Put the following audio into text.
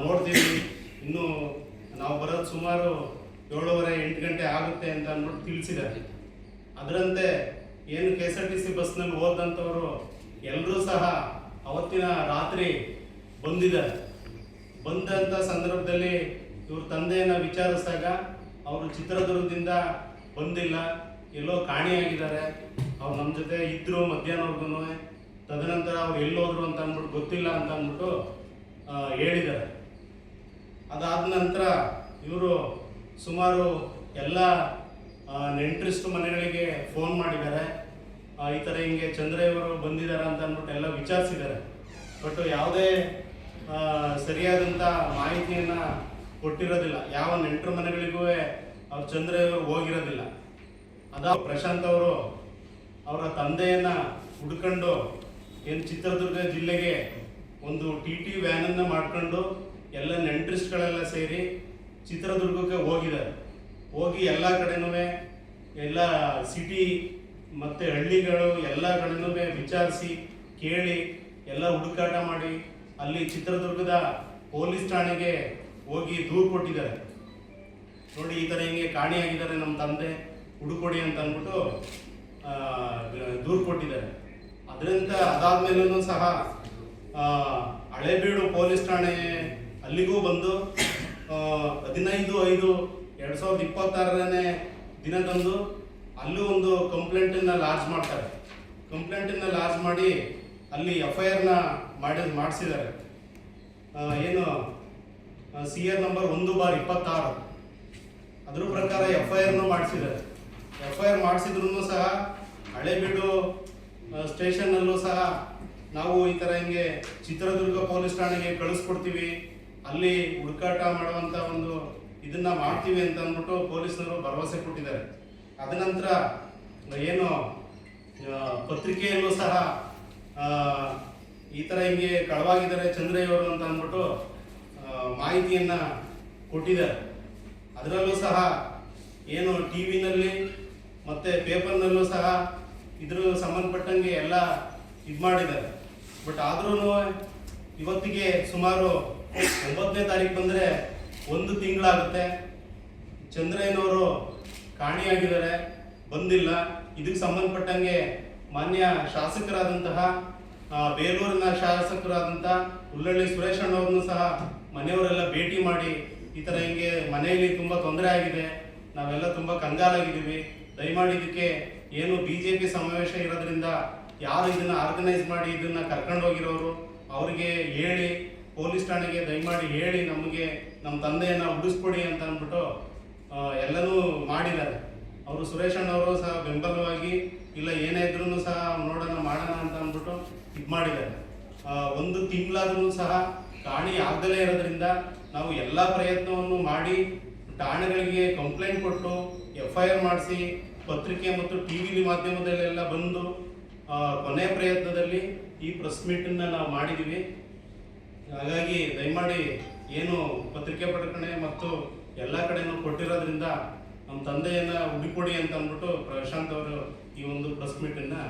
ನೋಡ್ತೀವಿ. ಇನ್ನು ನಾವು ಬರೋದು ಸುಮಾರು 7:30-8 ಗಂಟೆ ಆಗುತ್ತೆ ಅಂತ ಅಂದ್ಬಿಟ್ಟು ತಿಳಿಸಿದ್ದಾರೆ. ಅದರಂತೆ ಏನು KSRTC ಬಸ್ನಲ್ಲಿ ಹೋದಂಥವರು ಎಲ್ಲರೂ ಸಹ ಅವತ್ತಿನ ರಾತ್ರಿ ಬಂದಿದ್ದಾರೆ. ಬಂದಂಥ ಸಂದರ್ಭದಲ್ಲಿ ಇವ್ರ ತಂದೆಯನ್ನು ವಿಚಾರಿಸಿದಾಗ ಅವರು ಚಿತ್ರದುರ್ಗದಿಂದ ಬಂದಿಲ್ಲ, ಎಲ್ಲೋ ಕಾಣೆಯಾಗಿದ್ದಾರೆ, ಅವ್ರು ನಮ್ಮ ಜೊತೆ ಇದ್ದರು ಮಧ್ಯಾಹ್ನವರೆಗೂ, ತದನಂತರ ಅವ್ರು ಎಲ್ಲೋದ್ರು ಅಂತ ಅಂದ್ಬಿಟ್ಟು ಗೊತ್ತಿಲ್ಲ ಅಂತ ಅಂದ್ಬಿಟ್ಟು ಹೇಳಿದ್ದಾರೆ. ಅದಾದ ನಂತರ ಇವರು ಸುಮಾರು ಎಲ್ಲ ನೆಂಟರಿಷ್ಟು ಮನೆಗಳಿಗೆ ಫೋನ್ ಮಾಡಿದ್ದಾರೆ. ಈ ಥರ ಹಿಂಗೆ ಚಂದ್ರಯ್ಯವರು ಬಂದಿದ್ದಾರೆ ಅಂತ ಅಂದ್ಬಿಟ್ಟು ಎಲ್ಲ ವಿಚಾರಿಸಿದ್ದಾರೆ. ಬಟ್ ಯಾವುದೇ ಸರಿಯಾದಂಥ ಮಾಹಿತಿಯನ್ನು ಕೊಟ್ಟಿರೋದಿಲ್ಲ. ಯಾವ ನೆಂಟರ ಮನೆಗಳಿಗೂ ಅವ್ರು ಚಂದ್ರಯ್ಯವರು ಹೋಗಿರೋದಿಲ್ಲ. ಪ್ರಶಾಂತ್ ಅವರು ಅವರ ತಂದೆಯನ್ನು ಹುಡ್ಕೊಂಡು ಏನು ಚಿತ್ರದುರ್ಗ ಜಿಲ್ಲೆಗೆ ಒಂದು TT ವ್ಯಾನನ್ನು ಮಾಡ್ಕೊಂಡು ಎಲ್ಲ ನೆಂಟರಿಸ್ಟ್ಗಳೆಲ್ಲ ಸೇರಿ ಚಿತ್ರದುರ್ಗಕ್ಕೆ ಹೋಗಿದ್ದಾರೆ. ಹೋಗಿ ಎಲ್ಲ ಕಡೆನೂ ಎಲ್ಲ ಸಿಟಿ ಮತ್ತು ಹಳ್ಳಿಗಳು ಎಲ್ಲ ಕಡೆನೂ ವಿಚಾರಿಸಿ ಕೇಳಿ ಎಲ್ಲ ಹುಡುಕಾಟ ಮಾಡಿ ಅಲ್ಲಿ ಚಿತ್ರದುರ್ಗದ ಪೊಲೀಸ್ ಠಾಣೆಗೆ ಹೋಗಿ ದೂರು ಕೊಟ್ಟಿದ್ದಾರೆ. ನೋಡಿ, ಈ ಥರ ಹಿಂಗೆ ಕಾಣೆಯಾಗಿದ್ದಾರೆ ನಮ್ಮ ತಂದೆ, ಹುಡುಕೊಡಿ ಅಂತ ಅಂದ್ಬಿಟ್ಟು ದೂರು ಕೊಟ್ಟಿದ್ದಾರೆ. ಅದರಿಂದ ಅದಾದ್ಮೇಲೂ ಸಹ ಹಳೇಬೀಡು ಪೊಲೀಸ್ ಠಾಣೆ ಅಲ್ಲಿಗೂ ಬಂದು 15/5/2026 ದಿನದಂದು ಅಲ್ಲೂ ಒಂದು ಕಂಪ್ಲೇಂಟನ್ನು ಲಾಡ್ಜ್ ಮಾಡ್ತಾರೆ. ಕಂಪ್ಲೇಂಟನ್ನು ಲಾಡ್ಜ್ ಮಾಡಿ ಅಲ್ಲಿ FIR ಮಾಡಿಸಿದ್ದಾರೆ. ಏನು CR ನಂಬರ್ 1/26 ಅದ್ರ ಪ್ರಕಾರ FIR ಮಾಡಿಸಿದ್ದಾರೆ. FIR ಮಾಡಿಸಿದ್ರು ಸಹ ಹಳೇಬೀಡು ಸ್ಟೇಷನ್ನಲ್ಲೂ ಸಹ ನಾವು ಈ ಥರ ಹಿಂಗೆ ಚಿತ್ರದುರ್ಗ ಪೊಲೀಸ್ ಠಾಣೆಗೆ ಕಳಿಸ್ಕೊಡ್ತೀವಿ, ಅಲ್ಲಿ ಹುಡುಕಾಟ ಮಾಡುವಂಥ ಒಂದು ಇದನ್ನ ಮಾಡ್ತೀವಿ ಅಂತ ಅಂದ್ಬಿಟ್ಟು ಪೊಲೀಸರು ಭರವಸೆ ಕೊಟ್ಟಿದ್ದಾರೆ. ಅದ ನಂತರ ಏನು ಪತ್ರಿಕೆಯಲ್ಲೂ ಸಹ ಈ ಥರ ಹಿಂಗೆ ಕಳವಾಗಿದ್ದಾರೆ ಚಂದ್ರಯ್ಯವರು ಅಂತ ಅಂದ್ಬಿಟ್ಟು ಮಾಹಿತಿಯನ್ನು ಕೊಟ್ಟಿದ್ದಾರೆ. ಅದರಲ್ಲೂ ಸಹ ಏನು TV-ನಲ್ಲಿ ಮತ್ತು ಪೇಪರ್ನಲ್ಲೂ ಸಹ ಇದ್ರ ಸಂಬಂಧಪಟ್ಟಂಗೆ ಎಲ್ಲ ಇದು ಮಾಡಿದ್ದಾರೆ. ಬಟ್ ಆದ್ರೂ ಇವತ್ತಿಗೆ ಸುಮಾರು 9ನೇ ತಾರೀಕು ಬಂದರೆ 1 ತಿಂಗಳಾಗುತ್ತೆ. ಚಂದ್ರಯ್ಯನವರು ಕಾಣೆಯಾಗಿದ್ದಾರೆ, ಬಂದಿಲ್ಲ. ಇದಕ್ಕೆ ಸಂಬಂಧಪಟ್ಟಂಗೆ ಮಾನ್ಯ ಶಾಸಕರಾದಂತಹ ಬೇಲೂರಿನ ಶಾಸಕರಾದಂಥ ಉಳ್ಳಳ್ಳಿ ಸುರೇಶ್ ಅಣ್ಣವ್ರನ್ನೂ ಸಹ ಮನೆಯವರೆಲ್ಲ ಭೇಟಿ ಮಾಡಿ ಈ ಥರ ಹಿಂಗೆ ಮನೆಯಲ್ಲಿ ತುಂಬ ತೊಂದರೆ ಆಗಿದೆ, ನಾವೆಲ್ಲ ತುಂಬ ಕಂಗಾಲಾಗಿದ್ದೀವಿ, ದಯಮಾಡಿ ಇದಕ್ಕೆ ಏನು BJP ಸಮಾವೇಶ ಇರೋದ್ರಿಂದ ಯಾರು ಇದನ್ನು ಆರ್ಗನೈಸ್ ಮಾಡಿ ಇದನ್ನು ಕರ್ಕೊಂಡು ಹೋಗಿರೋರು ಅವರಿಗೆ ಹೇಳಿ, ಪೊಲೀಸ್ ಠಾಣೆಗೆ ದಯಮಾಡಿ ಹೇಳಿ ನಮಗೆ ನಮ್ಮ ತಂದೆಯನ್ನು ಉಳಿಸ್ಕೊಡಿ ಅಂತ ಅಂದ್ಬಿಟ್ಟು ಎಲ್ಲನೂ ಮಾಡಿದ್ದಾರೆ. ಅವರು ಸುರೇಶ್ ಅಣ್ಣವರು ಸಹ ಬೆಂಬಲವಾಗಿ ಇಲ್ಲ ಏನೇ ಇದ್ರೂ ಸಹ ನೋಡೋಣ ಮಾಡೋಣ ಅಂತ ಅಂದ್ಬಿಟ್ಟು ಇದು ಮಾಡಿದ್ದಾರೆ. 1 ತಿಂಗಳಾದ್ರೂ ಸಹ ಕಾಣೆ ಆಗದಲೇ ಇರೋದ್ರಿಂದ ನಾವು ಎಲ್ಲ ಪ್ರಯತ್ನವನ್ನು ಮಾಡಿ ಠಾಣೆಗಳಿಗೆ ಕಂಪ್ಲೇಂಟ್ ಕೊಟ್ಟು FIR ಮಾಡಿಸಿ ಪತ್ರಿಕೆ ಮತ್ತು TV ಮಾಧ್ಯಮದಲ್ಲೆಲ್ಲ ಬಂದು ಕೊನೆಯ ಪ್ರಯತ್ನದಲ್ಲಿ ಈ ಪ್ರೆಸ್ ಮೀಟನ್ನು ನಾವು ಮಾಡಿದ್ದೀವಿ. ಹಾಗಾಗಿ ದಯಮಾಡಿ ಏನು ಪತ್ರಿಕೆ ಪ್ರಕಟಣೆ ಮತ್ತು ಎಲ್ಲ ಕಡೆನೂ ಕೊಟ್ಟಿರೋದ್ರಿಂದ ನಮ್ಮ ತಂದೆಯನ್ನು ಹುಡುಕೊಡಿ ಅಂತ ಅಂದ್ಬಿಟ್ಟು ಪ್ರಶಾಂತ್ ಅವರು ಈ ಒಂದು ಪ್ರೆಸ್ ಮೀಟನ್ನು